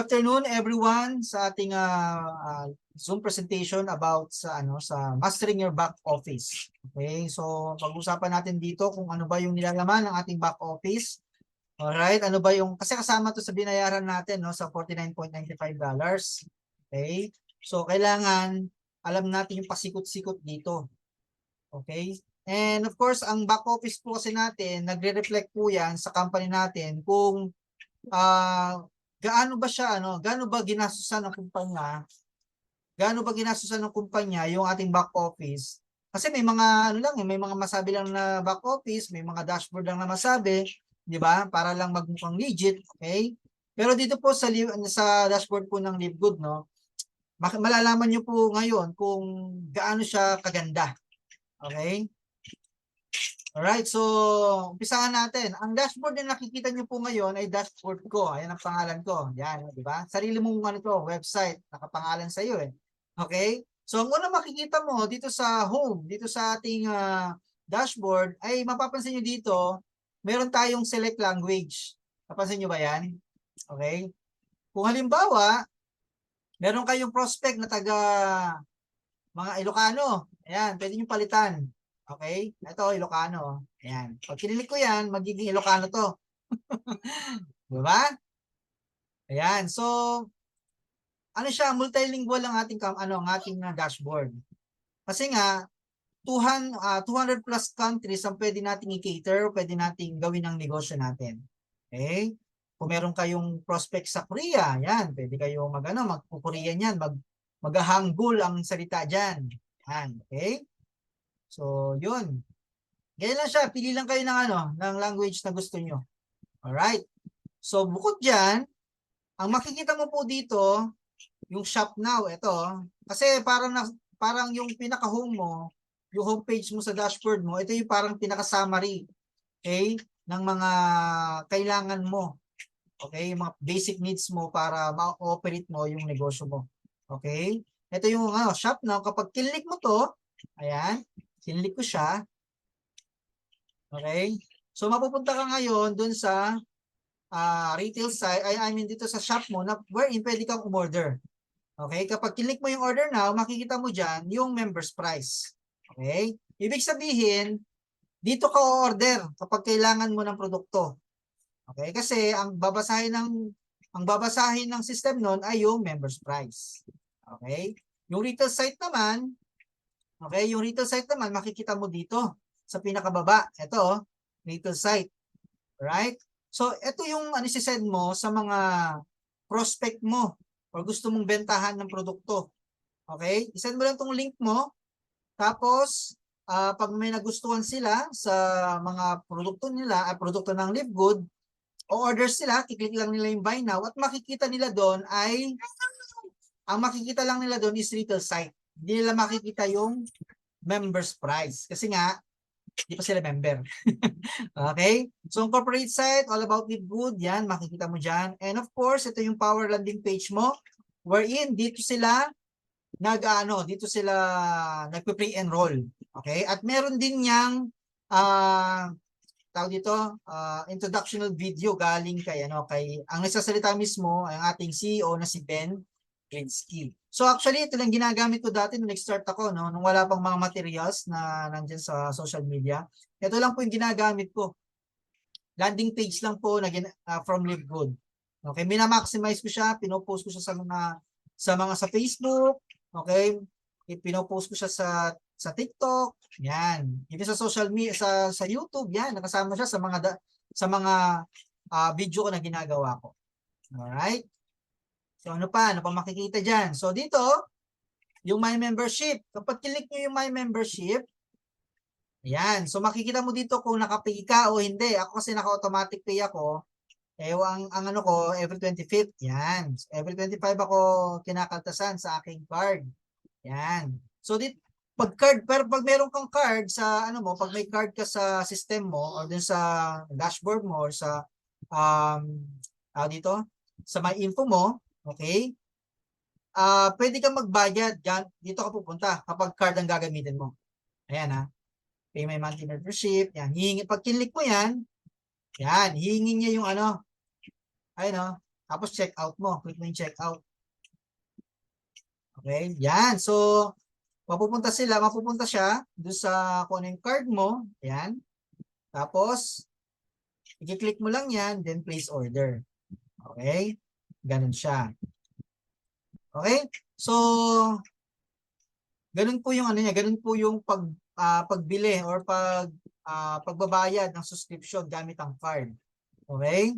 afternoon everyone sa ating Zoom presentation about sa mastering your back office. Okay? So pag-usapan natin dito kung ano ba yung nilalaman ng ating back office. Alright, ano ba yung kasi kasama to sa binayaran natin no sa $49.95. Okay? So kailangan alam natin yung pasikot-sikot dito. Okay? And of course, ang back office po kasi natin, nagre-reflect po 'yan sa company natin kung gaano ba siya gaano ba ginastusan ng kumpanya? Gaano ba ginastusan ng kumpanya yung ating back office? Kasi may mga may mga masabi lang na back office, may mga dashboard lang na masabi, 'di ba? Para lang magmukhang legit, okay? Pero dito po sa dashboard po ng LiveGood, no, malalaman niyo po ngayon kung gaano siya kaganda. Okay? Alright, so umpisahan natin. Ang dashboard na nakikita niyo po ngayon ay dashboard ko. Ayan ang pangalan ko. Yan, di ba? Sarili mong website, nakapangalan sa iyo eh. Okay? So ang una makikita mo dito sa home, dito sa ating dashboard ay mapapansin niyo dito, meron tayong select language. Napansin niyo ba 'yan? Okay? Kung halimbawa, meron kayong prospect na taga mga Ilocano. Ayan, pwede niyo palitan. Okay? Ito, Ilocano. Ayan. Pag kinilik ko yan, magiging Ilocano to. Diba? Ayan. So, ano siya, multilingual ang ating, dashboard. Kasi nga, 200 plus countries ang pwede nating i-cater, pwede nating gawin ang negosyo natin. Okay? Kung meron kayong prospect sa Korea, yan, pwede kayo mag-Korean yan, mag-Hangul ang salita dyan. Yan, okay? So, yun. Ganyan lang siya. Pili lang kayo ng language na gusto nyo. Alright. So, bukod dyan, ang makikita mo po dito, yung shop now, ito. Kasi parang yung pinaka-home mo, yung homepage mo sa dashboard mo, ito yung parang pinaka-summary, okay, ng mga kailangan mo. Okay, yung mga basic needs mo para ma-operate mo yung negosyo mo. Okay? Ito yung shop now. Kapag click mo to, ayan, click ko siya. Okay? So mapupunta ka ngayon dun sa retail site, dito sa shop mo na wherein pwede kang umorder. Okay? Kapag click mo yung order now, makikita mo dyan yung member's price. Okay? Ibig sabihin, dito ka order kapag kailangan mo ng produkto. Okay? Kasi ang babasahin ng system nun ay yung member's price. Okay? Yung retail site naman, makikita mo dito sa pinakababa. Ito, retail site. Right? So, ito yung sisend mo sa mga prospect mo or gusto mong bentahan ng produkto. Okay? Isend mo lang itong link mo. Tapos, pag may nagustuhan sila sa mga produkto nila, produkto ng LiveGood, o orders sila, kiklik lang nila yung buy now at makikita nila doon ang makikita lang nila doon is retail site. Hindi nila makikita yung member's price. Kasi nga, hindi pa sila member. Okay? So, ang corporate site, all about LiveGood, yan, makikita mo dyan. And of course, ito yung power landing page mo, wherein dito sila nagpe-pre-enroll. Okay? At meron din niyang introductional video galing kay ang nagsasalita mismo ay ang ating CEO na si Ben Glinsky. So actually ito lang ginagamit ko dati nung nag-start ako nung wala pang mga materials na nandiyan sa social media. Ito lang po yung ginagamit ko. Landing page lang po na from LiveGood. Okay, mina-maximize ko siya, pino-post ko siya sa Facebook, okay? Pino-post ko siya sa TikTok, yan. Even sa social media, sa YouTube, yan, nakasama siya sa mga video ko na ginagawa ko. Alright? So ano pa makikita diyan? So dito, yung My Membership. Kapag click niyo yung My Membership, ayan. So makikita mo dito kung naka-pay ka o hindi. Ako kasi naka-automatic pay ako. Ang ko, every 25th, yan. Every 25 ako kinakaltasan sa aking card. Yan. So, pero pag meron kang card sa, pag may card ka sa system mo, or dun sa dashboard mo, or sa, sa my info mo, okay? Pwede kang magbayad, dito ka pupunta, kapag card ang gagamitin mo. Ayan pay my monthly membership, yan. Pag kinlik mo yan, hihingin niya yung Tapos check out mo. Click mo yung check out. Okay? Yan. So, mapupunta siya doon sa kung ano yung card mo. Yan. Tapos, i-click mo lang yan, then place order. Okay? Ganun siya. Okay? So, ganun po yung ano niya, ganun po yung pagbili or pagbabayad ng subscription gamit ang card. Okay?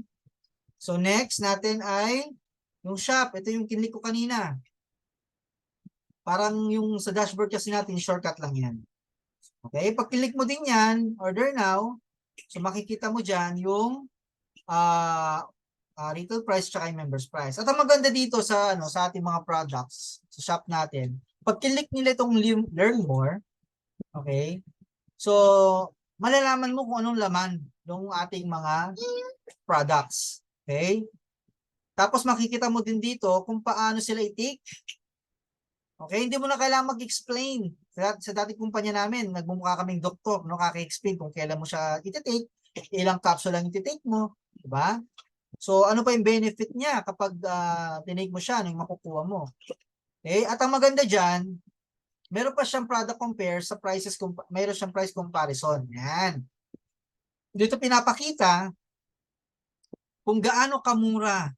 So next natin ay yung shop. Ito yung kinlik ko kanina. Parang yung sa dashboard kasi natin, shortcut lang yan. Okay? Pag click mo din yan, order now, so makikita mo dyan yung retail price tsaka yung members price. At ang maganda dito sa sa ating mga products, sa shop natin, pag click nila itong learn more, okay? So, malalaman mo kung anong laman ng ating mga products. Okay? Tapos makikita mo din dito kung paano sila i-take. Okay? Hindi mo na kailangan mag-explain. Sa dating kumpanya namin, nagmumukha kaming doktor, no? Kaka-explain kung kailan mo siya i-take, ilang capsule lang i-take mo. Diba? So, ano pa yung benefit niya kapag tinake mo siya, nung makukuha mo? Okay? At ang maganda dyan, meron pa siyang product compare sa prices, meron siyang price comparison. Yan. Dito pinapakita kung gaano kamura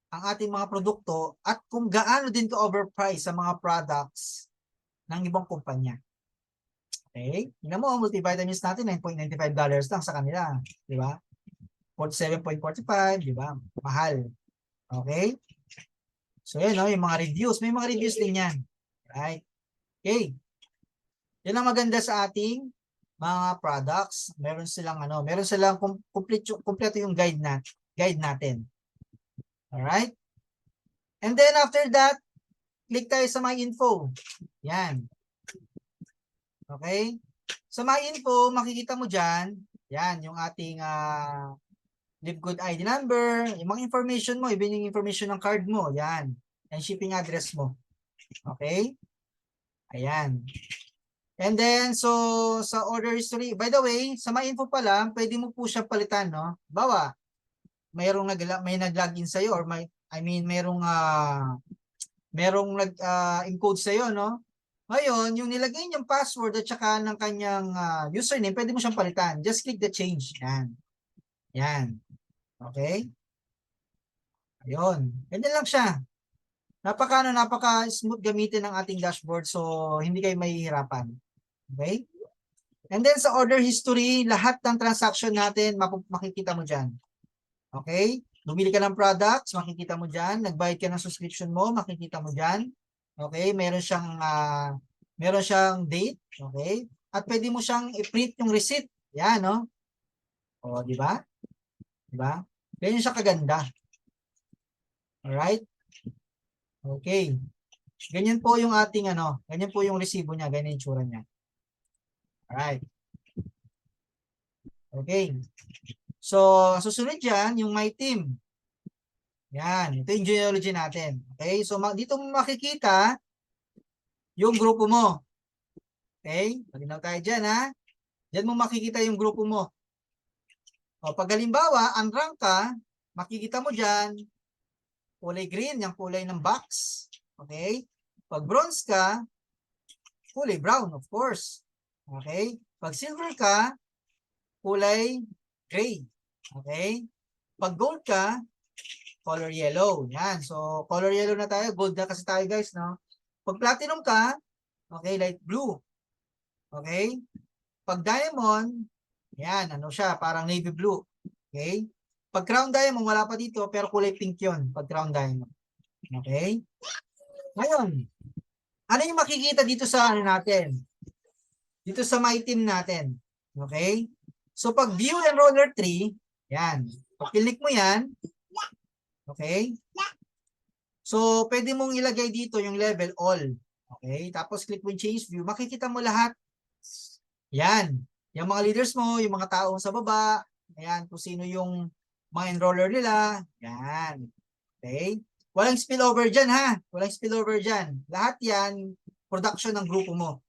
ang ating mga produkto at kung gaano din ka-overpriced sa mga products ng ibang kumpanya. Okay? Tingnan mo, ang multivitamins natin, $9.95 lang sa kanila. Di ba? 47.45, di ba? Mahal. Okay? So, yan, no? Yung mga reviews. May mga reviews din yan. Right? Okay. Yan ang maganda sa ating mga products. Meron silang kumpleto yung guide natin. Alright? And then after that, click tayo sa my info. Yan. Okay? Sa my info, makikita mo dyan, yan, yung ating Live Good ID number, yung mga information mo, even yung information ng card mo, yan. And shipping address mo. Okay? Ayan. And then, so, sa order history, by the way, sa my info pa lang, pwede mo po siya palitan, no? Bawa, may nag-login sa'yo or merong nag-encode sa'yo, no? Ngayon, yung nilagay niyang password at saka ng kanyang username, pwede mo siyang palitan. Just click the change. Yan. Yan. Okay? Ayun. Ganyan lang siya. Napaka-smooth gamitin ng ating dashboard so hindi kayo mahihirapan. Okay? And then sa order history, lahat ng transaction natin makikita mo dyan. Okay? Bumili ka ng products, makikita mo dyan. Nagbayad ka ng subscription mo, makikita mo dyan. Okay? Meron siyang date. Okay? At pwede mo siyang i-print yung receipt. Yan, no? O, di ba? Di ba? Ganyan siya kaganda. Alright? Okay. Ganyan po yung ating ganyan po yung resibo niya, ganyan yung tsura niya. Alright. Okay. So, susunod dyan, yung my team. Yan. Ito yung genealogy natin. Okay. So, dito mo makikita yung grupo mo. Okay. Malinaw tayo dyan, ha. Diyan mo makikita yung grupo mo. O, pag halimbawa, unrank ka, makikita mo dyan, kulay green, yung kulay ng box. Okay. Pag bronze ka, kulay brown, of course. Okay. Pag silver ka, kulay gray. Okay? Pag gold ka, color yellow. Yan. So, color yellow na tayo. Gold na kasi tayo, guys, no? Pag platinum ka, okay, light blue. Okay? Pag diamond, yan, siya, parang navy blue. Okay? Pag crown diamond, wala pa dito, pero kulay pink yun. Pag crown diamond. Okay? Ngayon, ano yung makikita dito sa natin? Dito sa my team natin. Okay? So, pag view enroller tree, yan. Pag click mo yan, okay? So, pwede mong ilagay dito yung level all. Okay? Tapos, click mo yung change view. Makikita mo lahat. Yan. Yung mga leaders mo, yung mga taong sa baba. Ayan, kung sino yung mga enroller nila. Yan. Okay? Walang spillover dyan, ha? Walang spillover dyan. Lahat yan, production ng grupo mo.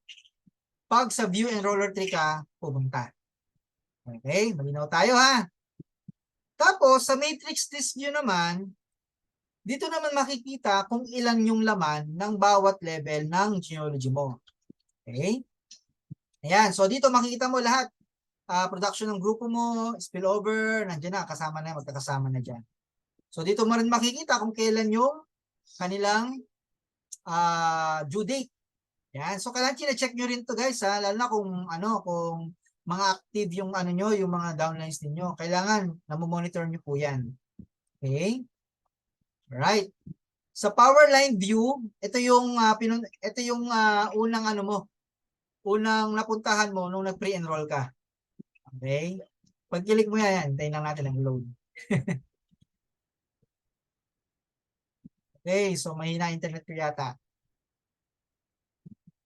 Pag sa view enroller tree ka, pumunta. Okay? Malinaw tayo, ha? Tapos, sa matrix list nyo naman, dito naman makikita kung ilan yung laman ng bawat level ng genealogy mo. Okay? Ayan. So, dito makikita mo lahat. Production ng grupo mo, spillover, nandiyan na, kasama na, magkakasama na dyan. So, dito mo rin makikita kung kailan yung kanilang due date. Yan. So, kailangan chine-check nyo rin to guys, ha? Lalo na kung, kung mga active yung nyo, yung mga downlines ninyo. Kailangan namomonitor nyo po yan. Okay? Right. Sa Powerline View, ito yung unang unang napuntahan mo nung nag-pre-enroll ka. Okay? Pag-click mo yan, hintayin lang natin ang load. Okay, so mahina internet ko yata.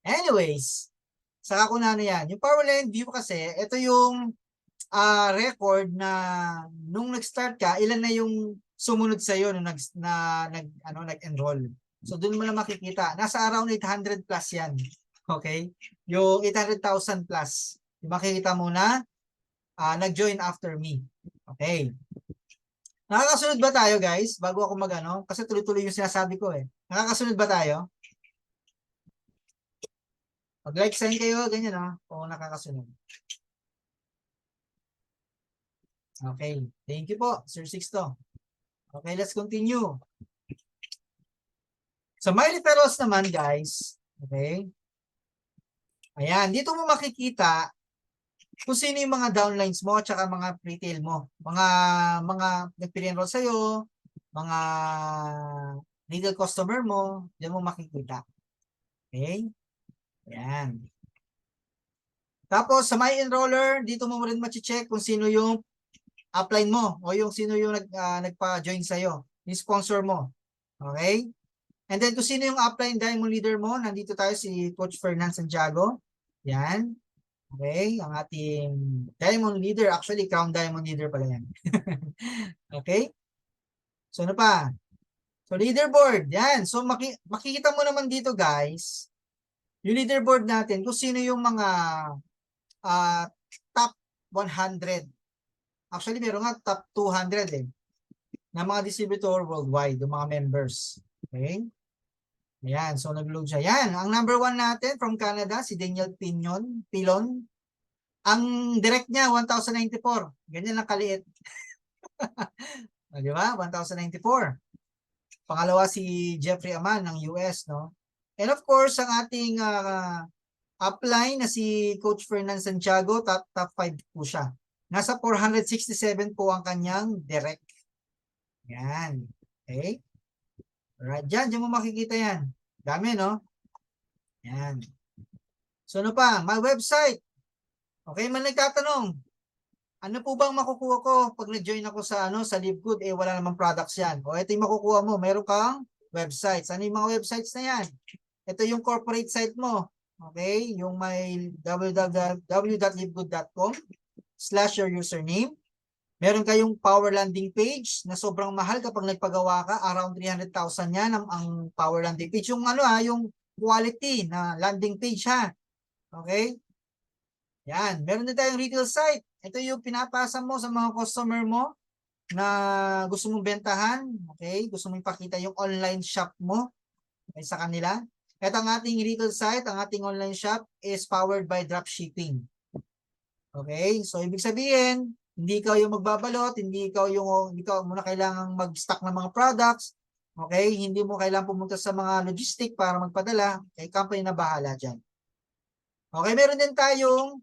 Anyways, saka ko na yan. Yung Powerline View kasi, ito yung record na nung nag-start ka, ilan na yung sumunod sa iyo nung nag-enroll. So doon mo na makikita, nasa around 800 plus yan. Okay? Yung 800,000 plus. Yung makikita mo na nag-join after me. Okay. Nakakasunod ba tayo guys? Bago ako mag-ano, kasi tuloy-tuloy yung sinasabi ko eh. Nakakasunod ba tayo? Mag-like sign kayo, ganyan kung nakakasunod. Okay. Thank you po, Sir Sixto. Okay, let's continue. Sa My Referrals naman, guys, okay? Ayan, dito mo makikita kung sino yung mga downlines mo at saka mga retail mo. Mga nag-pre-enroll sa'yo, mga retail customer mo, diyan mo makikita. Okay? Ayan. Tapos, sa My Enroller, dito mo rin ma-check kung sino yung upline mo o yung sino yung nagpa-join sa'yo, yung sponsor mo. Okay? And then kung sino yung upline diamond leader mo, nandito tayo si Coach Fernand Santiago. Yan. Okay, ang ating diamond leader, actually crown diamond leader pala yan. Okay? So ano pa? So leaderboard, yan. So makikita mo naman dito guys, yung leaderboard natin kung sino yung mga top 100. Actually meron nga top 200 na mga distributor worldwide, yung mga members. Okay? Ayan, so nag-load siya. Yan, ang number 1 natin from Canada, si Daniel Pilon. Ang direct niya, 1,094. Ganyan lang kaliit. Di ba? 1,094. Pangalawa si Jeffrey Aman ng US, no? And of course, ang ating upline na si Coach Fernand Santiago, top 5 po siya. Nasa 467 po ang kanyang direct. Yan. Okay? Alright, dyan mo makikita yan. Dami, no? Yan. So, ano pa? My website. Okay, man nagtatanong, ano po bang makukuha ko pag nag-join ako sa sa LiveGood? Wala namang products yan. O, ito yung makukuha mo. Meron kang websites. Ano yung mga websites na yan? Ito yung corporate site mo. Okay, yung may www.livegood.com/your username. Meron kayong power landing page na sobrang mahal kapag nagpagawa ka. Around 300,000 yan ang power landing page. Yung yung quality na landing page ha. Okay? Yan. Meron din tayong retail site. Ito yung pinapasa mo sa mga customer mo na gusto mong bentahan. Okay? Gusto mong ipakita yung online shop mo sa kanila. Ito ang ating retail site. Ang ating online shop is powered by dropshipping. Okay? So, ibig sabihin, hindi ikaw yung magbabalot, hindi ikaw muna kailangang mag-stock ng mga products. Okay? Hindi mo kailangang pumunta sa mga logistic para magpadala. Okay? Company na bahala dyan. Okay? Meron din tayong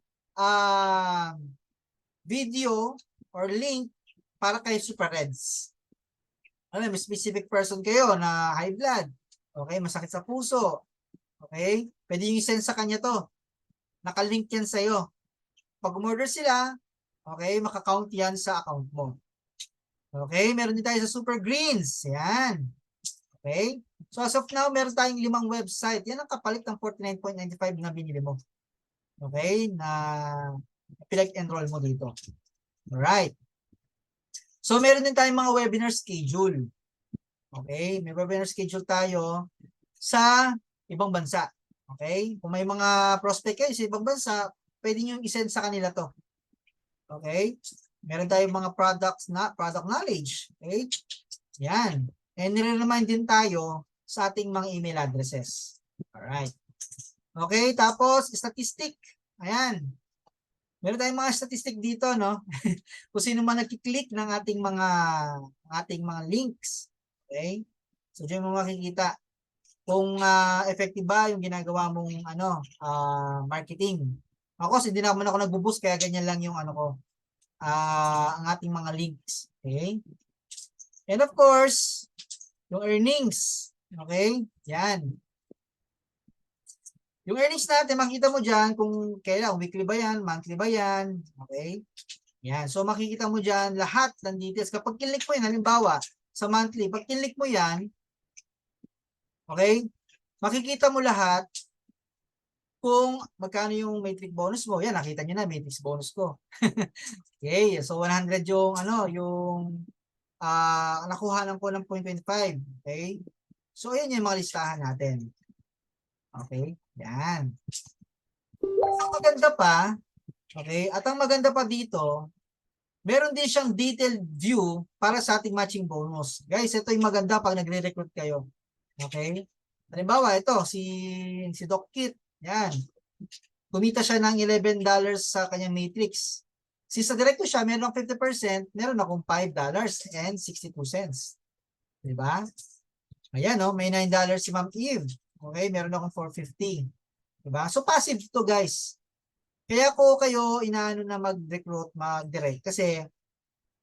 video or link para kay Super Reds. May specific person kayo na high blood. Okay? Masakit sa puso. Okay? Pwede yung i-send sa kanya to. Nakalink yan sa'yo. Pag umorder sila, okay, makakount yan sa account mo. Okay, meron din tayo sa Super Greens. Yan. Okay. So as of now, meron tayong 5 website. Yan ang kapalit ng 49.95 na binili mo. Okay, na pinag-enroll mo dito. Alright. So meron din tayong mga webinar schedule. Okay, may webinar schedule tayo sa ibang bansa. Okay, kung may mga prospect kayo sa ibang bansa, pwede nyo i-send sa kanila to. Okay? Meron tayong mga product knowledge. Okay? Yan. And nire-remind din tayo sa ating mga email addresses. Alright. Okay, tapos statistic. Ayan. Meron tayong mga statistic dito, no? Kung sino man nagki-click ng ating mga links. Okay? So diyan mo makikita kung effective ba yung ginagawa mong marketing. Ako kasi hindi naman ako nagbo-boost kaya ganyan lang yung ang ating mga links. Okay? And of course, yung earnings. Okay? Yan. Yung earnings natin, makita mo dyan kung kailan, weekly ba yan, monthly ba yan. Okay? Yan. So, makikita mo dyan lahat ng details. Kapag kinlik mo yan, halimbawa, sa monthly, pag kinlik mo yan, okay, makikita mo lahat kung magkano yung matrix bonus mo. Yan, nakita nyo na, matrix bonus ko. Okay, so 100 yung, nakuhanan ko ng 0.25. Okay? So, ayan yung mga listahan natin. Okay? Yan. At ang maganda pa, okay, at ang maganda pa dito, meron din siyang detailed view para sa ating matching bonus. Guys, ito yung maganda pag nagre-recruit kayo. Okay? Halimbawa, ito, si Doc Kit. Yan. Kumita siya ng $11 sa kanyang matrix. Since sa directo siya, meron akong 50%, meron akong $5.62. Diba? Ayan, no? May $9 si Ma'am Eve. Okay, meron akong 450. Diba? So, passive to, guys. Kaya ko kayo inaano na mag-recruit, mag-direct. Kasi,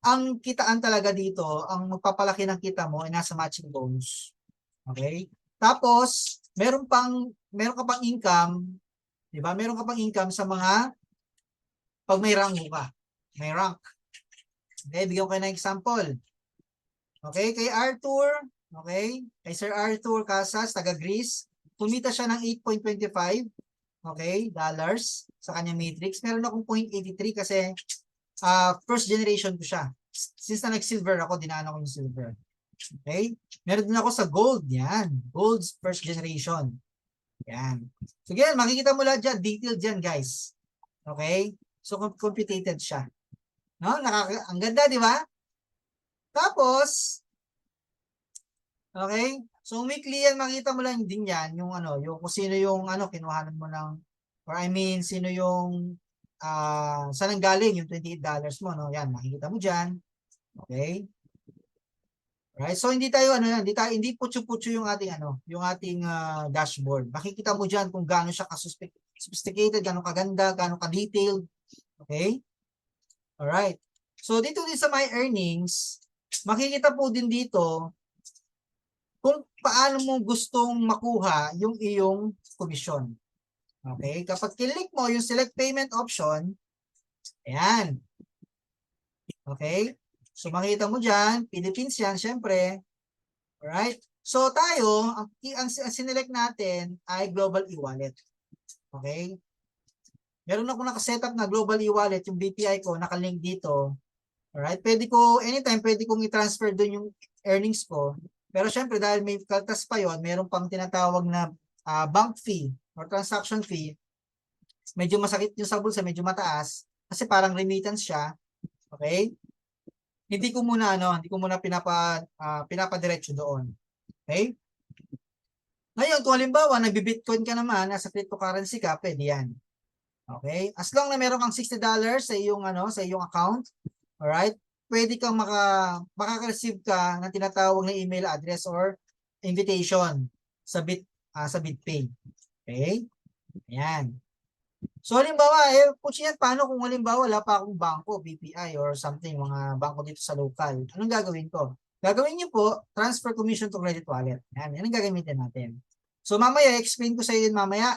ang kitaan talaga dito, ang magpapalaki ng kita mo ay nasa matching bonus. Okay? Tapos, meron ka pang income, di ba? Meron ka pang income sa mga pag may rank ka. May rank. Okay, bigyan ko kayo ng example. Okay, kay Arthur, okay, kay Sir Arthur Casas, taga Greece, kumita siya ng 8.25, okay, dollars sa kanyang matrix. Meron akong 0.83 kasi first generation ko siya. Since na nag-silver ako, dinaan ako yung silver. Okay? Meron din ako sa gold. Yan. Gold's first generation. Yan. So, again, makikita mo lahat dyan. Detailed dyan, guys. Okay? So, computated siya. No? Ang ganda, di ba? Tapos, okay? So, weekly yan, makita mo lang din yan, yung yung kung sino yung kinuhanan mo ng, or I mean, sino yung, saan ang galing yung $28 mo, no? Yan, makikita mo dyan. Okay? Right? So hindi tayo hindi putyo-putyo yung ating dashboard. Makikita mo diyan kung gaano siya ka-sophisticated, gaano kaganda, gaano ka-detailed. Okay? All right. So dito din sa my earnings, makikita po din dito kung paano mo gustong makuha yung iyong komisyon. Okay? Kapag click mo yung select payment option, ayan. Okay? So makita mo dyan, Philippines yan, syempre. Alright? So tayo, ang sinelect natin ay global e-wallet. Okay? Meron ako nakasetup na global e-wallet, yung BPI ko, nakalink dito. Alright? Anytime pwede kong i-transfer doon yung earnings ko. Pero syempre, dahil may kaltas pa yon, meron pang tinatawag na bank fee or transaction fee. Medyo masakit yung sa bulsa, medyo mataas. Kasi parang remittance siya. Okay? Hindi ko muna pinapadiretso doon. Okay? Ngayon, kung halimbawa, nagbi-Bitcoin ka naman, nasa cryptocurrency ka, pwede yan. Okay? As long na meron kang $60 sa iyong account, alright? Pwede kang makaka-receive ka ng tinatawag na email address or invitation sa BitPay. Okay? Ayan. So, halimbawa, paano kung halimbawa wala pa akong bangko, BPI or something, mga bangko dito sa local. Anong gagawin ko? Gagawin niyo po, transfer commission to credit wallet. Yan ang gagamitin natin. So, mamaya, explain ko sa iyo yun mamaya.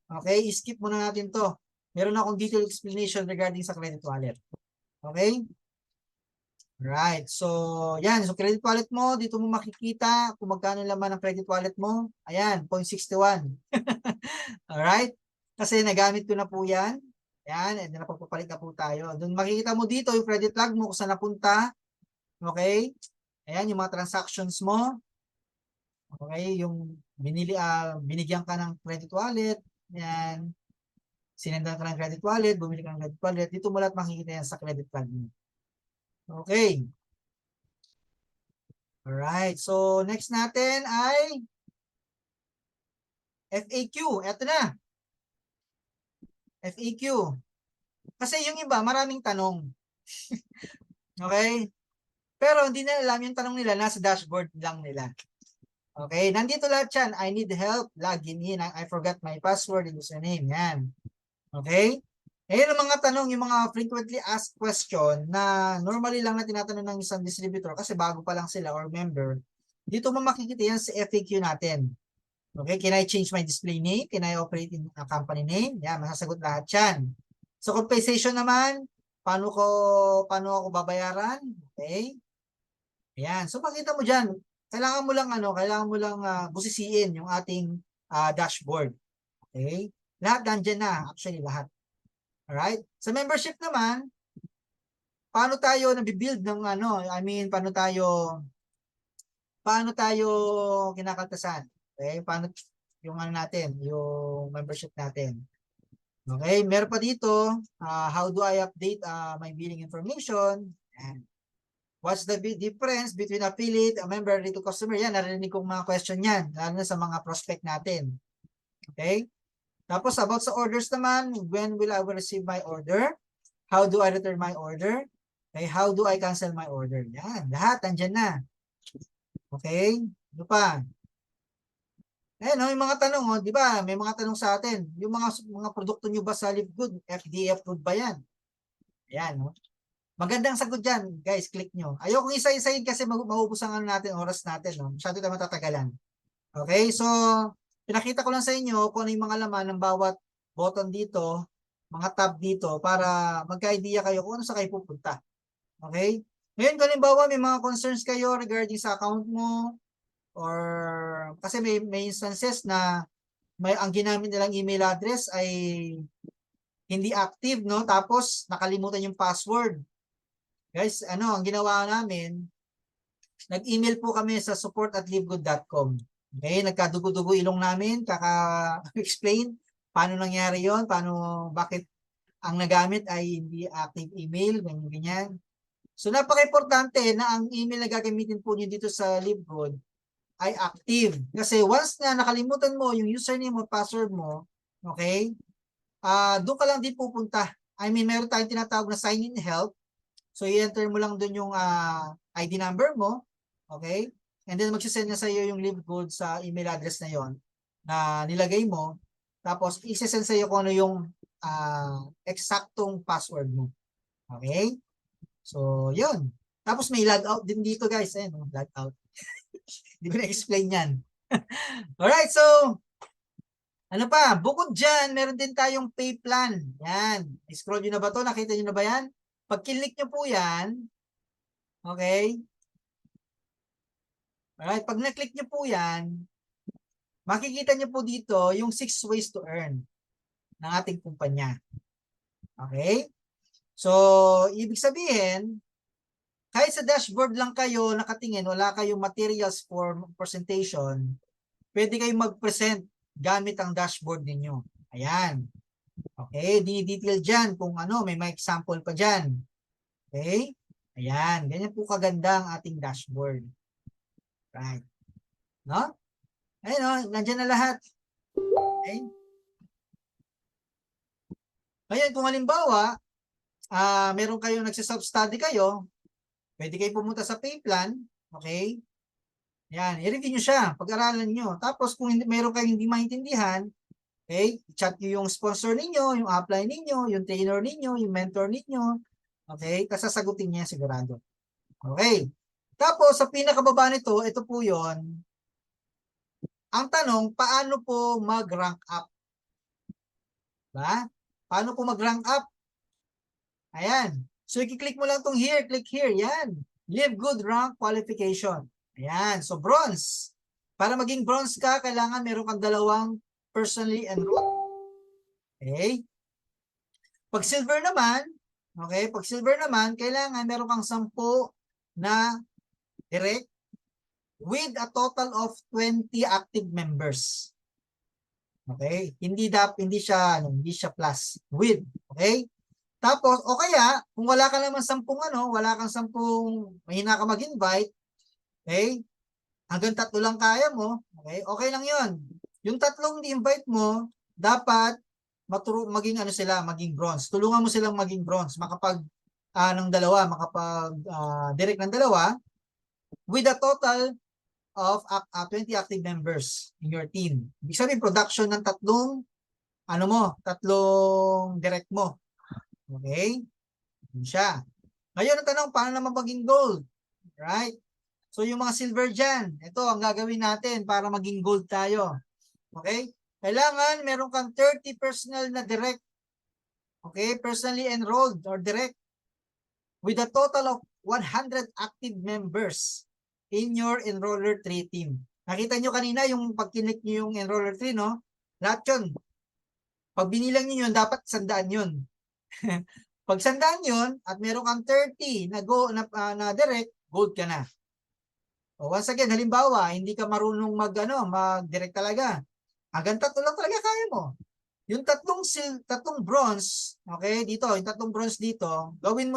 Okay, skip muna natin to. Meron akong detailed explanation regarding sa credit wallet. Okay? Right. So, yan. So, credit wallet mo, dito mo makikita kung magkano laman ng credit wallet mo. Ayan, 0.61. Alright? Kasi nagamit ko na po yan. Yan, and napagpapalit na po tayo. Doon makikita mo dito yung credit log mo kung saan napunta. Okay? Ayan, yung mga transactions mo. Okay, yung binigyan ka ng credit wallet. Yan. sinendan ka ng credit wallet, bumili ka ng credit wallet, dito mo lahat makikita yan sa credit card mo. Okay. Alright, so next natin ay FAQ. Eto na. FAQ. Kasi yung iba, maraming tanong. Okay? Pero hindi na alam yung tanong nila, nasa dashboard lang nila. Okay? Nandito lahat yan. I need help. Login in. I forgot my password and username. Yan. Okay? Ayan ang mga tanong, yung mga frequently asked question na normally lang na tinatanong ng isang distributor kasi bago pa lang sila or member. Dito mo makikita yan sa FAQ natin. Okay, can I change my display name? Can I operate in a company name? Yan, masasagot lahat yan. So compensation naman, paano ako babayaran? Okay? Ayan, so makita mo diyan, kailangan mo lang busisiin yung ating dashboard. Okay? Lahat nandiyan na, actually lahat. Alright? Sa membership naman, paano tayo nabibuild ng paano tayo kinakaltasan? Okay? Paano yung natin, yung membership natin? Okay, meron pa dito, how do I update my billing information? And what's the difference between affiliate, a member, retail customer? Yan, narinig kong mga question yan, lalo na sa mga prospect natin. Okay? Tapos about sa orders naman, when will I receive my order? How do I return my order? Okay, how do I cancel my order? Yan, lahat andyan na. Okay? Ano pa? Eh no, yung mga tanong, oh, 'di ba? May mga tanong sa atin. Yung mga produkto niyo ba sa Livegood, FDA approved ba 'yan? Ayan, no. Magandang sagot diyan, guys, click nyo. Ayoko isa-isahin kasi mauubusan natin oras natin, no. Masyado tayo matatagalan. Okay? So, pinakita ko lang sa inyo kung ano yung mga laman ng bawat button dito, mga tab dito para magka-idea kayo kung ano sa kayo pupunta. Okay? Ngayon, kung halimbawa may mga concerns kayo regarding sa account mo, or kasi may instances na ang ginamit nilang email address ay hindi active, no? Tapos nakalimutan yung password. Guys, ang ginawa namin, nag-email po kami sa support@livegood.com. Okay, nagkadugo-dugo ilong namin, kaka-explain paano nangyari yon, bakit ang nagamit ay hindi active email, ganyan. So napaka-importante na ang email na gagamitin po niyo dito sa Livegood ay active. Kasi once na nakalimutan mo yung username mo, password mo, okay, doon ka lang din pupunta. I mean, meron tayong tinatawag na sign-in help. So, i-enter mo lang doon yung ID number mo, okay? And then, magsisend na sa iyo yung Livegood sa email address na yon na nilagay mo. Tapos, i-send sa iyo kung ano yung eksaktong password mo. Okay? So, yun. Tapos, may logout din dito, guys. Ayan, logout. Hindi ko na-explain yan. Alright, so, ano pa? Bukod dyan, meron din tayong pay plan. Yan. Scroll nyo na ba to? Nakita nyo na ba yan? Pag click nyo po yan, okay? Alright, pag na-click nyo po yan, makikita nyo po dito yung 6 ways to earn ng ating kumpanya. Okay? So, ibig sabihin, kahit sa dashboard lang kayo nakatingin, wala kayong materials for presentation, pwede kayong mag-present gamit ang dashboard ninyo. Ayan. Okay, di-detail dyan kung may example pa dyan. Okay? Ayan, ganyan po kaganda ang ating dashboard. Right. No? Ayun, no? Nandiyan na lahat. Okay? Ngayon, kung halimbawa, meron kayong nagsa-self-study kayo, pwede kayo pumunta sa pay plan, okay? Yan, i-review nyo siya, pag-aralan nyo. Tapos, kung meron kayong hindi maintindihan, okay, chat nyo yung sponsor ninyo, yung upline ninyo, yung trainer ninyo, yung mentor ninyo, okay, kasasagutin niya sigurado. Okay. Tapos, sa pinakababa nito, ito po yon. Ang tanong, paano po mag-rank up? Ba? Paano po mag-rank up? Ayan. So, i-click mo lang itong here, click here. Yan. Livegood rank qualification. Ayan. So, bronze. Para maging bronze ka, kailangan meron kang 2 personally enrolled. Okay? Pag silver naman, okay, pag silver naman, kailangan meron kang 10 na direct with a total of 20 active members. Okay? Hindi siya plus, with. Okay? Tapos, o kaya, kung wala ka naman 10 wala kang 10, mahina ka mag-invite, okay? Hanggang 3 lang kaya mo, okay? Okay lang 'yon. Yung 3 invite mo, dapat maging sila, maging bronze. Tulungan mo silang maging bronze, ng dalawa, direct ng dalawa with a total of 20 active members in your team. Ibig sabihin, production ng tatlong direct mo. Okay? Yun siya. Ngayon ang tanong, paano naman maging gold? Right? So yung mga silver dyan, ito ang gagawin natin para maging gold tayo. Okay? Kailangan meron kang 30 personal na direct. Okay? Personally enrolled or direct with a total of 100 active members in your enroller 3 team. Nakita nyo kanina yung pag-click nyo yung enroller 3, no? Lahat yun. Pag binilang nyo yun, dapat 100 yun. Pag 100 yun, at meron kang 30 na direct, gold ka na. O once again, halimbawa, hindi ka marunong mag-direct talaga. Hanggang 3 lang talaga kaya mo. Yung tatlong bronze, okay, dito, yung 3 bronze dito, gawin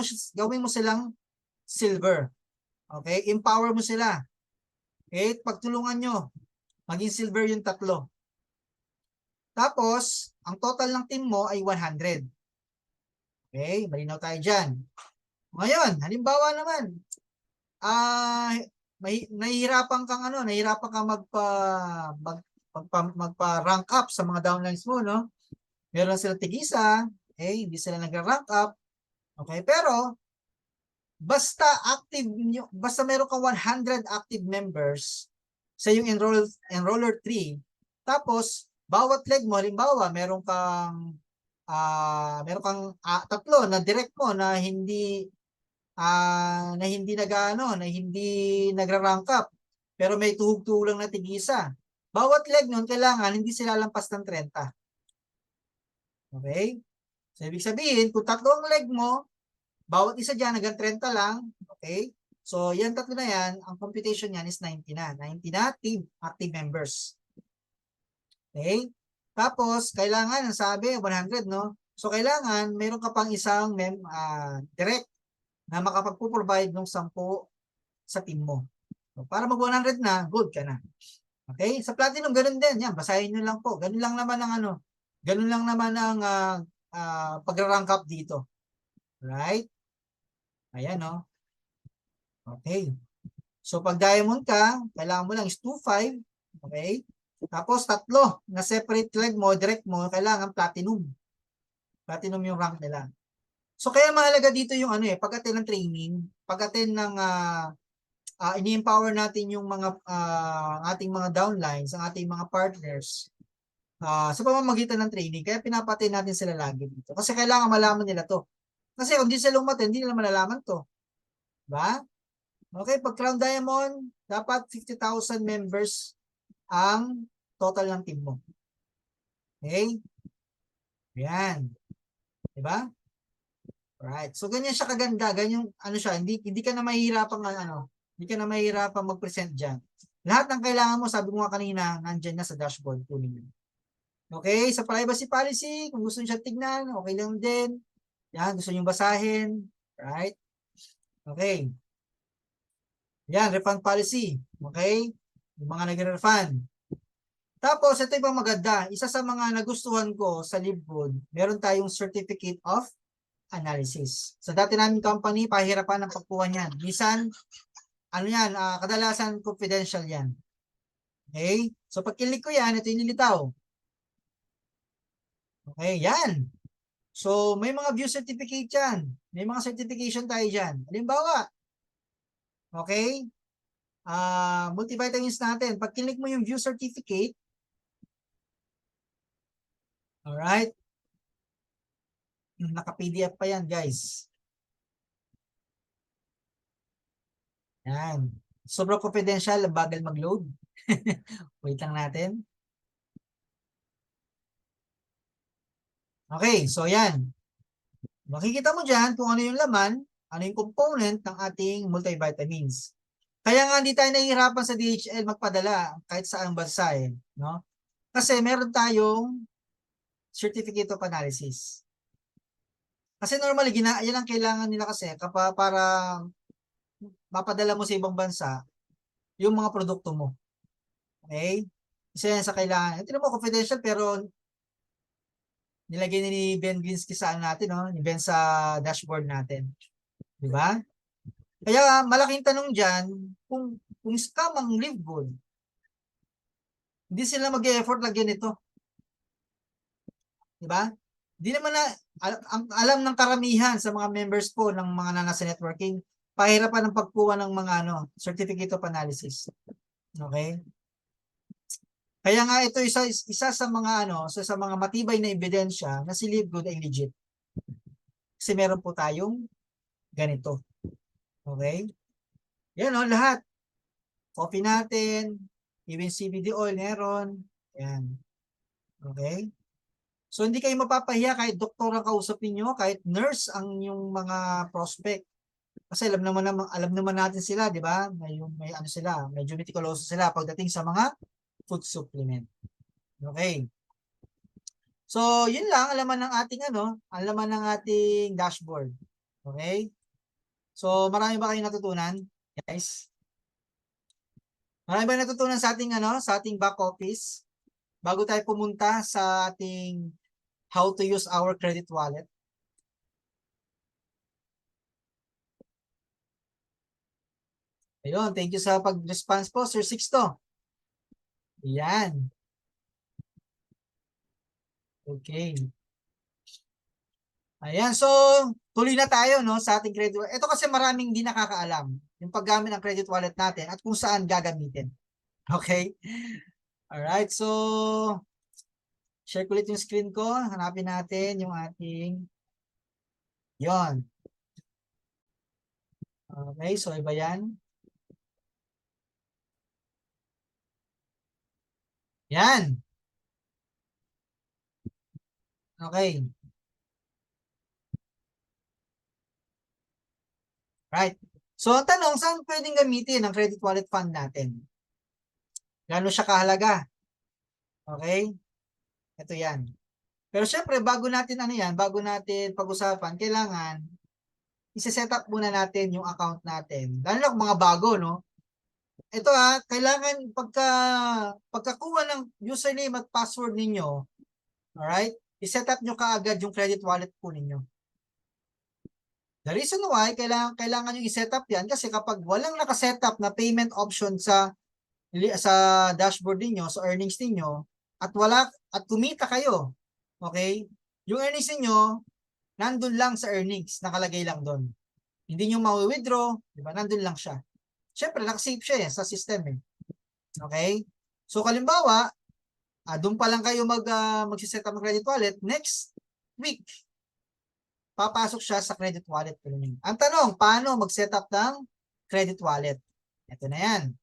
mo silang silver. Okay, empower mo sila. Okay, pagtulungan nyo, maging silver yung 3. Tapos, ang total ng team mo ay 100. Okay, malinaw tayo dyan. Ngayon, halimbawa naman, nahihirapan kang magpa-rank up sa mga downlines mo, no? Meron sila tig-isa, okay, hindi sila nag-rank up. Okay, pero basta meron kang 100 active members sa yung enroller 3, tapos bawat leg mo, halimbawa, meron kang 3 na direct mo na hindi nagra-rank up, pero may tuhog-tuhog lang na tig-isa. Bawat leg nun, kailangan hindi sila lampas ng 30. Okay? So, ibig sabihin, kung 3 ang leg mo, bawat isa dyan, hanggang 30 lang, okay? So, yan 3 na yan, ang computation yan is 90 na. 90 na team active members. Okay? Tapos, kailangan, ang sabi, 100, no? So, kailangan, meron ka pang isang direct na makapagpo-provide ng 10 sa team mo. So, para mag 100 na, gold ka na. Okay? Sa platinum, ganun din. Yan, basahin nyo lang po. Ganun lang naman ang pag-rank up dito. Right? Ayan, no? Okay. So, pag diamond ka, kailangan mo lang is 2.5. Okay? Tapos, 3 na separate leg mo, direct mo, kailangan platinum. Platinum yung rank nila. So, kaya mahalaga dito yung pag-attend ng training, pag-attend ng ini-empower natin yung mga ating mga downlines, ang ating mga partners sa pamamagitan ng training. Kaya pinapatay natin sila lagi dito. Kasi kailangan malaman nila to. Kasi kung di sila umattend, hindi nila malalaman to. Diba? Okay, pag Crown Diamond, dapat 50,000 members ang total ng team mo. Okay? Yan. Diba? Alright. So, ganyan siya kaganda. Ganyan, siya, hindi ka na mahihirapan hindi ka na mahihirapan mag-present dyan. Lahat ng kailangan mo, sabi ko nga kanina, nandyan na sa dashboard. Okay, sa privacy policy, kung gusto nyo siya tignan, okay lang din. Yan, gusto nyo basahin. Right? Okay. Yan, refund policy. Okay? Yung mga nagre-refund. Tapos, ito yung maganda. Isa sa mga nagustuhan ko sa Libgood, meron tayong Certificate of Analysis. Sa dati namin company, pahirapan ng pagkuha niyan. Minsan, kadalasan confidential yan. Okay? So, pag kilik ko yan, ito yung nilitaw. Okay, yan. So, may mga view certificate yan. May mga certification tayo dyan. Halimbawa, okay, multivitamins natin. Pag kilik mo yung view certificate, alright, naka-PDF pa yan, guys. Yan. Sobrang confidential, bagal mag-load. Wait lang natin. Okay, so yan. Makikita mo dyan kung ano yung laman, ano yung component ng ating multivitamins. Kaya nga hindi tayo nahihirapan sa DHL magpadala kahit saang bansa no? Kasi meron tayong certificate of analysis. Kasi normally, yan ang kailangan nila kasi para mapadala mo sa ibang bansa yung mga produkto mo. Okay? Isa yan sa kailangan. Ito mo, confidential, pero nilagay ni Ben Glinsky sa natin, no? Ni Ben sa dashboard natin. Di ba? Kaya malaking tanong dyan, kung scam ang Livegold, hindi sila mag-e-effort lagyan ito. Di ba? Di naman na, alam ng karamihan sa mga members po ng mga nasa networking, pahirapan ng pagkuha ng mga certificate of analysis. Okay? Kaya nga ito isa sa mga sa mga matibay na ebidensya na si Livegold ay legit. Kasi meron po tayong ganito. Okay? Yan lahat. Coffee natin, even CBD oil meron. Yan. Okay? So hindi kayo mapapahiya kahit doktor ang kausapin niyo, kahit nurse ang yung mga prospect. Kasi alam naman natin sila, di ba? May ano sila, medyo meticuloso sila pagdating sa mga food supplement. Okay. So, yun lang alaman ng ating alaman ng ating dashboard. Okay? So, marami ba kayong natutunan, guys? Marami ba natutunan sa ating sa ating back office bago tayo pumunta sa ating how to use our credit wallet? Ayun, thank you sa pag-response po, Sir Sixto. Yan. Okay. Ayan, so tuloy na tayo sa ating credit wallet. Ito kasi maraming hindi nakakaalam yung paggamit ng credit wallet natin at kung saan gagamitin. Okay? Alright, so share ko ulit yung screen ko. Hanapin natin yung ating yon. Okay, so iba yan. Yan. Okay. Right. So, ang tanong, saan pwedeng gamitin ang credit wallet fund natin? Gano'n siya kahalaga? Okay? Ito yan. Pero syempre, bago natin bago natin pag-usapan, kailangan isa-set up muna natin yung account natin. Lalo na mga bago, no? Ito kailangan pagkakuha ng username at password ninyo, alright? I-set up nyo kaagad yung credit wallet po ninyo. The reason why kailangan yung i-set up yan kasi kapag walang naka-set up na payment option sa dashboard niyo, sa earnings niyo at kumita kayo, okay? Yung earnings niyo nandun lang sa earnings, nakalagay lang doon. Hindi niyo ma-withdraw, di ba? Nandun lang siya. Syempre, nakasave siya sa system Okay? So, kalimbawa, doon pa lang kayo mag-set up ng credit wallet, next week, papasok siya sa credit wallet po ninyo. Ang tanong, paano mag-set up ng credit wallet? Ito na yan.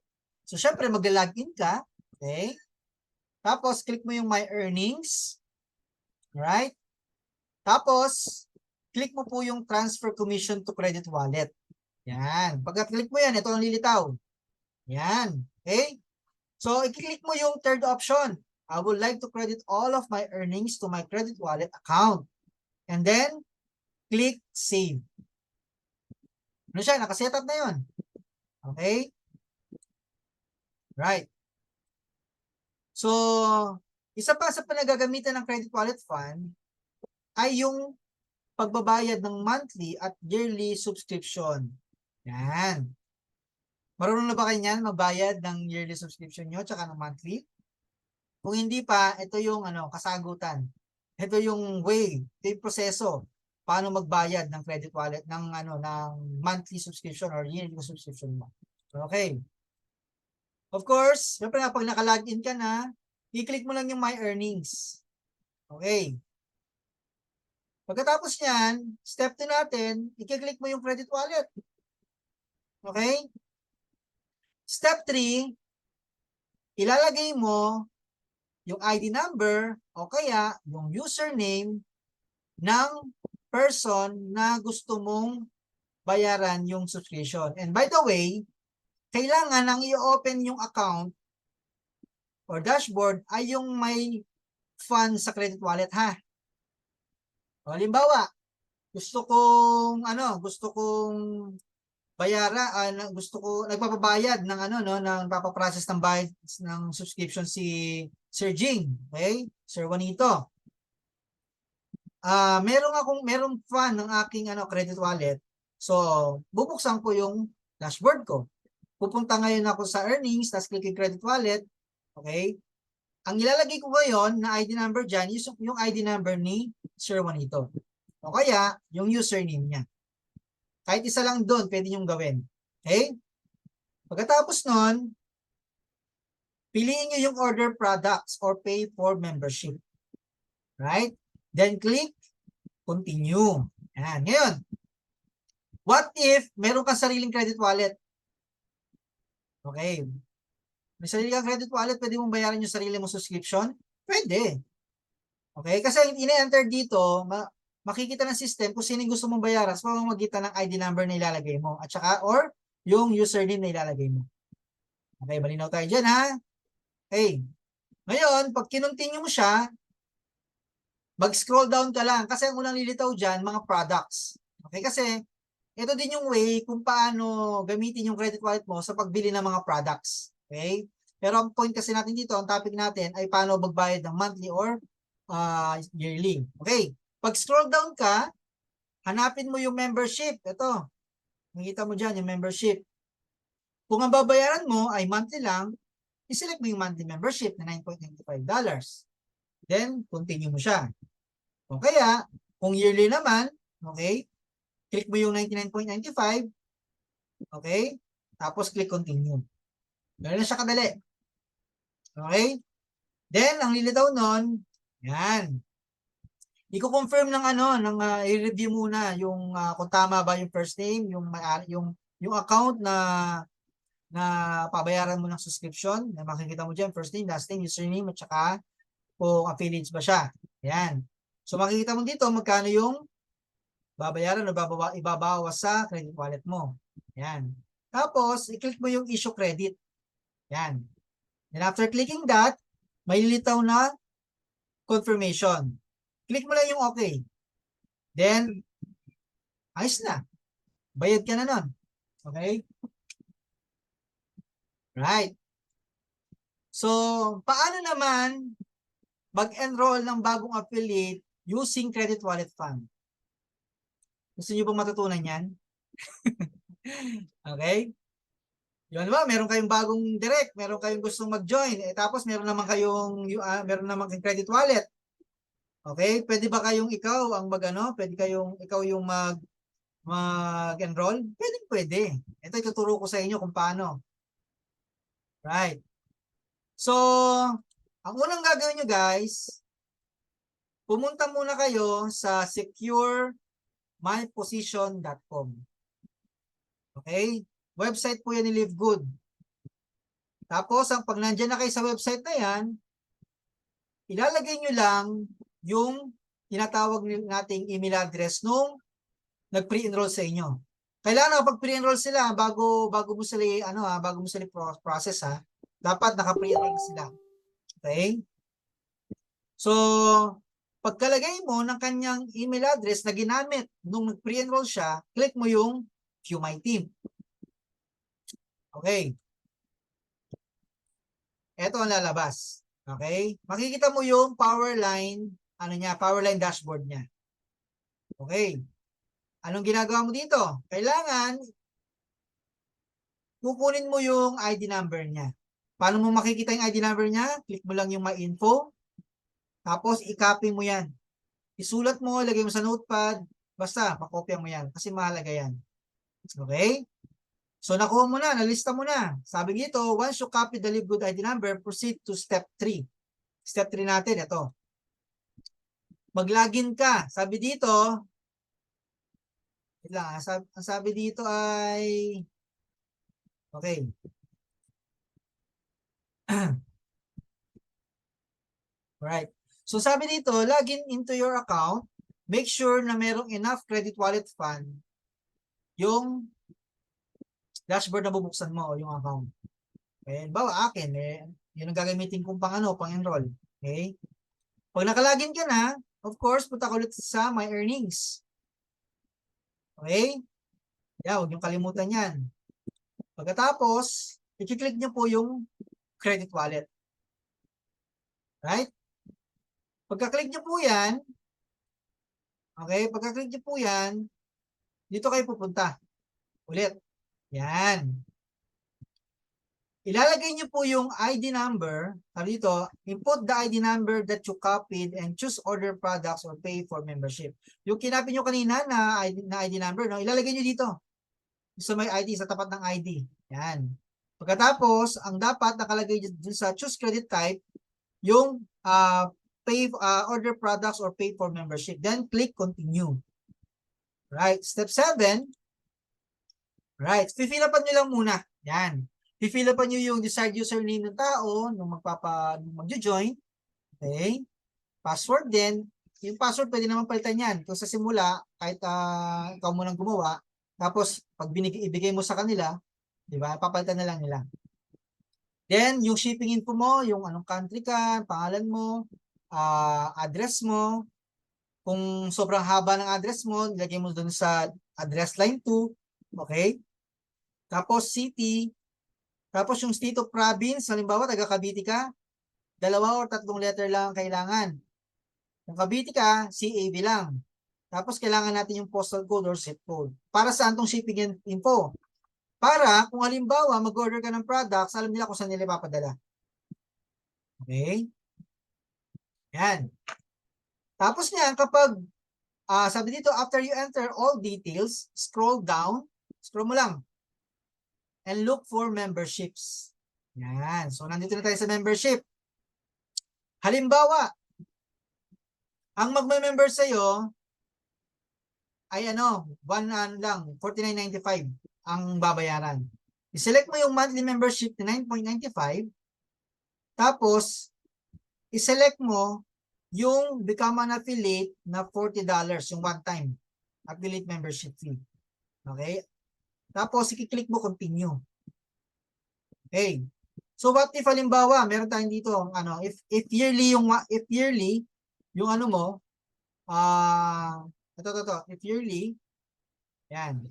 So, syempre, mag-login ka. Okay? Tapos, click mo yung My Earnings. Right? Tapos, click mo po yung Transfer Commission to Credit Wallet. Yan. Pagka-click mo yan, ito ang lilitaw. Yan. Okay? So, i-click mo yung third option. I would like to credit all of my earnings to my credit wallet account. And then, click Save. Ano siya? Nakaset up na yun. Okay? Right. So, isa pa sa pinagagamitan ng credit wallet fund ay yung pagbabayad ng monthly at yearly subscription. Yan. Marunong na ba kayo niyan magbayad ng yearly subscription nyo tsaka ng monthly? Kung hindi pa, ito yung kasagutan. Ito yung way, ito yung proseso paano magbayad ng credit wallet ng ng monthly subscription or yearly subscription mo. Okay. Of course, syempre pag naka-login ka na, i-click mo lang yung My Earnings. Okay. Pagkatapos niyan, step 2 natin, i-click mo yung credit wallet. Okay? Step 3, ilalagay mo yung ID number o kaya yung username ng person na gusto mong bayaran yung subscription. And by the way, kailangan nang i-open yung account or dashboard ay yung may fund sa credit wallet ha. O, halimbawa, gusto kong nagpapabayad ng nagpapaprocess ng bayad ng subscription si Sir Jing, okay? Sir Juanito. Merong fund ng aking credit wallet. So, bubuksan ko yung dashboard ko. Pupunta ngayon ako sa earnings, tapos click yung credit wallet, okay? Ang ilalagay ko ngayon na ID number dyan is yung ID number ni Sir Juanito. O kaya, yung username niya. Kahit isa lang doon, pwede niyong gawin. Okay? Pagkatapos nun, piliin niyo yung order products or pay for membership. Right? Then click continue. Yan. Ngayon, what if meron kang sariling credit wallet? Okay. May sarili kang credit wallet, pwede mong bayaran yung sarili mong subscription? Pwede. Okay? Kasi ine-enter dito, makikita ng system kung sino gusto mong bayaran sa pamamagitan ng ID number na ilalagay mo at saka or yung username na ilalagay mo. Okay, malinaw tayo dyan ha. Okay. Ngayon, pag kinontinue mo siya, mag-scroll down ka lang kasi ang unang lilitaw dyan, mga products. Okay, kasi ito din yung way kung paano gamitin yung credit wallet mo sa pagbili ng mga products. Okay? Pero ang point kasi natin dito, ang topic natin ay paano magbayad ng monthly or yearly. Okay. Pag scroll down ka, hanapin mo yung membership. Ito. Nakita mo dyan yung membership. Kung ang babayaran mo ay monthly lang, i-select mo yung monthly membership na $9.95. Then, continue mo siya. O kaya, kung yearly naman, okay, click mo yung $99.95. Okay? Tapos, click continue. Ganun na siya kadali. Okay? Then, ang lilitaw nun, yan. I-confirm i-review muna yung kung tama ba yung first name, yung account na pabayaran mo ng subscription. Na makikita mo dyan, first name, last name, username, at saka kung affiliates ba siya. Yan. So, makikita mo dito magkano yung babayaran o ibabawas sa credit wallet mo. Yan. Tapos, i-click mo yung issue credit. Yan. Then after clicking that, may lilitaw na confirmation. Click mo lang yung okay. Then, ayos na. Bayad ka na nun. Okay? Right. So, paano naman mag-enroll ng bagong affiliate using Credit Wallet Fund? Gusto niyo ba matutunan yan? Okay? Yun ba, meron kayong bagong direct, meron kayong gustong mag-join, tapos meron naman kayong credit wallet. Okay? Pwede ba kayong ikaw ang pwede kayong ikaw yung mag-enroll? Pwede. Ito ituturo ko sa inyo kung paano. Right. So, ang unang gagawin nyo guys, pumunta muna kayo sa securemyposition.com. Okay? Website po yan ni LiveGood. Tapos, pag nandiyan na kayo sa website na yan, ilalagay nyo lang yung tinatawag nating email address nung nag-pre-enroll sa inyo. Kailangan kapag pre-enroll sila bago mo sila process ha, dapat naka-pre-enroll sila. Okay? So, pagkalagay mo ng kanyang email address na ginamit nung nag-pre-enroll siya, click mo yung View My Team. Okay. Ito ang lalabas. Okay? Makikita mo yung Powerline dashboard niya. Okay. Anong ginagawa mo dito? Kailangan kukunin mo yung ID number niya. Paano mo makikita yung ID number niya? Click mo lang yung My Info. Tapos, i-copy mo yan. Isulat mo, lagay mo sa notepad. Basta, pakopya mo yan. Kasi mahalaga yan. Okay? So, nakuha mo na, nalista mo na. Sabi dito, once you copy the LiveGood ID number, proceed to step 3. Step 3 natin, ito. Mag-login ka. Sabi dito, ang sabi dito ay, okay. Alright. So, sabi dito, login into your account. Make sure na merong enough credit wallet fund yung dashboard na bubuksan mo o yung account. Okay, bawa akin, Yun ang gagamitin kong pang-enroll. Okay? Pag nakalagin ka na, of course, punta ka ulit sa My Earnings. Okay? Yeah, huwag niyong kalimutan yan. Pagkatapos, i-click niyo po yung credit wallet. Right? Pagka-click niyo po yan, okay, pagka-click niyo po yan, dito kayo pupunta. Ulit. Yan. Ilalagay niyo po yung ID number. Sabi dito, input the ID number that you copied and choose order products or pay for membership. Yung kinapin niyo kanina na ID number, no? Ilalagay niyo dito. Sa may ID, sa tapat ng ID. Yan. Pagkatapos, ang dapat nakalagay dun sa choose credit type, yung pay order products or pay for membership. Then click continue. Right. Step 7. Right. Fill upan nyo lang muna. Yan. Fill upan nyo yung desired username ng tao nung magjo-join. Okay. Password din. Yung password pwede naman palitan yan. Kung sa simula, kahit ikaw mo nang gumawa, tapos pag ibigay mo sa kanila, di ba, papalitan na lang nila. Then, yung shipping info mo, yung anong country ka, pangalan mo, address mo. Kung sobrang haba ng address mo, ilagay mo dun sa address line 2. Okay? Tapos city. Tapos yung state of province, halimbawa, taga Cavite ka, 2 or 3 letter lang ang kailangan. Kung Cavite ka, CAV lang. Tapos kailangan natin yung postal code or zip code. Para saan tong shipping info? Para kung halimbawa mag-order ka ng products, alam nila kung saan nila ipapadala. Okay? Yan. Tapos niyan, kapag sabi dito, after you enter all details, scroll down, scroll mo lang, and look for memberships. Yan. So, nandito na tayo sa membership. Halimbawa, ang magme-member sa'yo ay lang, 49.95 ang babayaran. I-select mo yung monthly membership na 9.95, tapos, i-select mo yung become an affiliate na $40, yung one-time affiliate membership fee. Okay? Tapos, i-click mo continue. Okay. So, what if halimbawa, meron tayong dito, if yearly yung ano mo, if yearly, yan.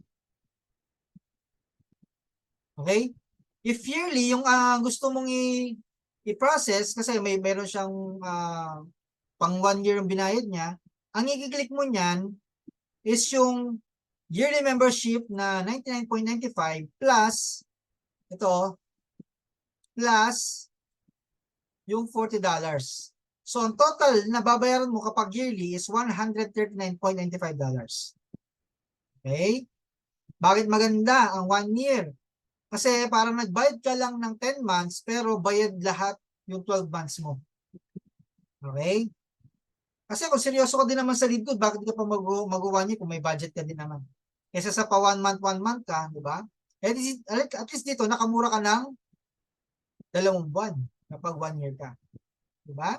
Okay? If yearly, yung gusto mong i-process, kasi meron siyang pang 1 year yung binayad niya, ang i-click mo niyan is yung yearly membership na 99.95 plus ito, plus yung $40. So, ang total na babayaran mo kapag yearly is $139.95. Okay? Bakit maganda ang 1 year? Kasi parang nagbayad ka lang ng 10 months pero bayad lahat yung 12 months mo. Okay? Kasi kung seryoso ka din naman sa lead code, bakit ka pa mag-1 year kung may budget ka din naman? Kesa sa pa 1 month ka, di ba? At least dito, nakamura ka ng 2 buwan kapag 1 year ka. Di ba?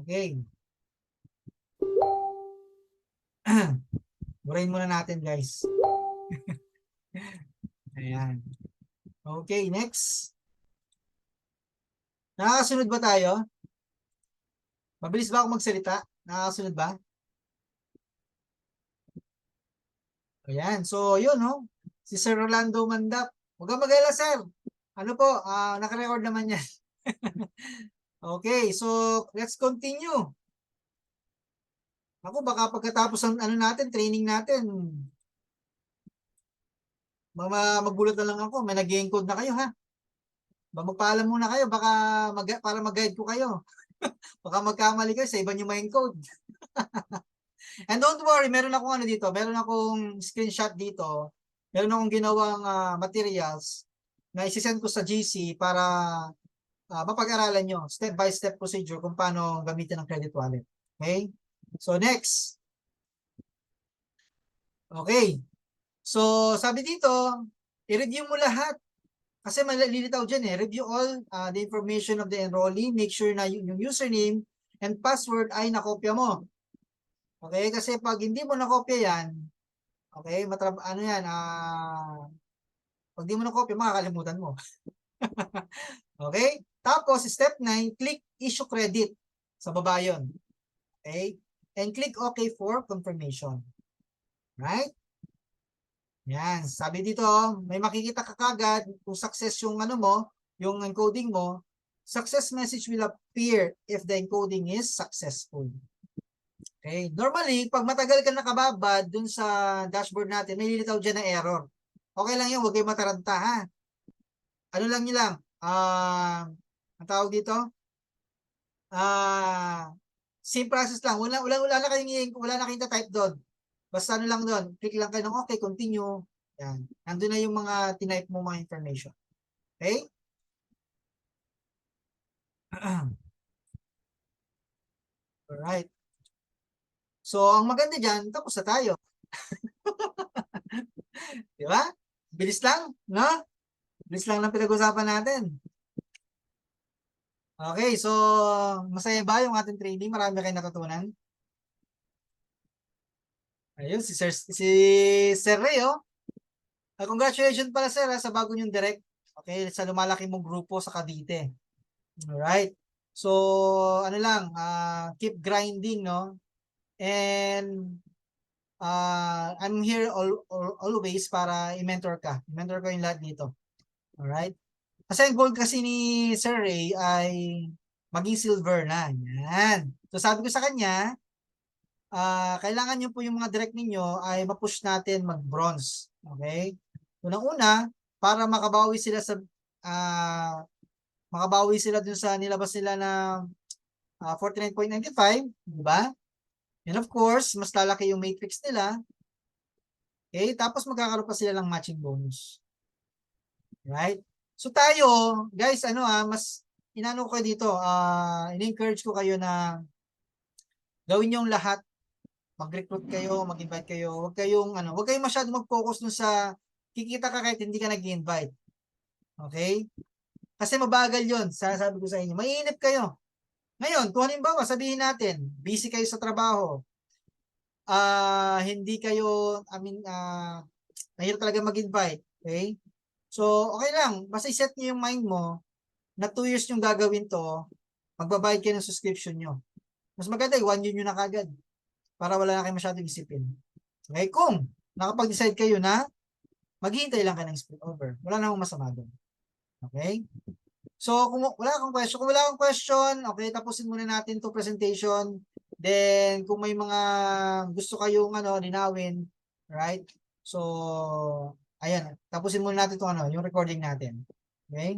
Okay. Murahin muna natin, guys. Ayan. Okay, next. Nakakasunod ba tayo? Mabilis ba ako magsalita? Nakakasunod ba? Ayan. So, yun, no? Si Sir Rolando Mandap. Huwag kang mag-alala, sir. Ano po, naka-record naman yan. Okay, so let's continue. Ako, baka pagkatapos ng natin, training natin, magbulat na lang ako. May nag-encode na kayo, ha? Magpaalam muna kayo, baka para mag-guide ko kayo. Baka magkamali kayo sa iba nyo ma-encode. And don't worry, meron akong dito, meron akong screenshot dito. Meron akong ginawang materials na isi-send ko sa GC para mapag-aralan nyo, step-by-step procedure kung paano gamitin ang credit wallet. Okay? So, next. Okay. So, sabi dito, i-review mo lahat. Kasi malilitaw dyan Review all the information of the enrollee. Make sure na yung username and password ay nakopya mo. Okay? Kasi pag hindi mo nakopya yan, okay, pag di mo nakopya, makakalimutan mo. Okay? Tapos, step 9, click issue credit. Sa baba yun. Okay? And click OK for confirmation. Right? Yan. Sabi dito, may makikita ka kagad kung success yung ano mo, yung encoding mo. Success message will appear if the encoding is successful. Okay? Normally, pag matagal ka nakababad dun sa dashboard natin, may lilitaw dyan na error. Okay lang yun, huwag kayo mataranta, ha? Ano lang nyo lang? Ang tawag dito? Same process lang. Wala na kayong type doon. Basta ano lang doon. Click lang kayo ng okay, continue. Yan. Nandun na yung mga tinype mo mga information. Okay? Alright. So, ang maganda dyan, tapos na tayo. Di ba? Bilis lang, no? Bilis lang ng pinag-usapan natin. Okay, so masaya ba yung ating training? Marami kayong natutunan? Ayun, si Sir Ray, oh. Congratulations pala, Sir, sa bago niyong direct. Okay, sa lumalaki mong grupo sa Cavite. Alright. So, ano lang, keep grinding, no? And I'm here always para i-mentor ka. I-mentor ko yung lahat dito. Alright? Kasi ang goal kasi ni Sir Ray ay maging silver na. Yan. So, sabi ko sa kanya, kailangan nyo po yung mga direct ninyo ay ma-push natin mag-bronze. Okay? Unang-una, para makabawi sila sa dun sa nilabas nila na 49.95, di ba? And of course, mas lalaki yung matrix nila. Okay? Tapos magkakaroon pa sila ng matching bonus. Right? So tayo, guys, mas inano ko dito, in-encourage ko kayo na gawin yung lahat. Mag-recruit kayo, mag-invite kayo. Huwag kayong masyadong mag-focus dun sa kikita ka kahit hindi ka nag-invite. Okay? Kasi mabagal yun. Sabi ko sa inyo, mainip kayo. Ngayon, kung halimbawa, sabihin natin, busy kayo sa trabaho, hindi kayo, mahirap talaga mag-invite. Okay? So, okay lang. Basta i-set nyo yung mind mo na 2 years yung gagawin to, magbabayad kayo ng subscription nyo. Mas maganda, 1 year nyo na kagad para wala na kayo masyadong isipin. Okay? Kung nakapag-decide kayo na maghihintay lang kayo ng spillover, wala namang masama doon. Okay? So, kung wala kang question, okay, tapusin muna natin 'tong presentation. Then, kung may mga gusto kayong linawin, right? So, ayan, tapusin muna natin 'tong yung recording natin. Okay?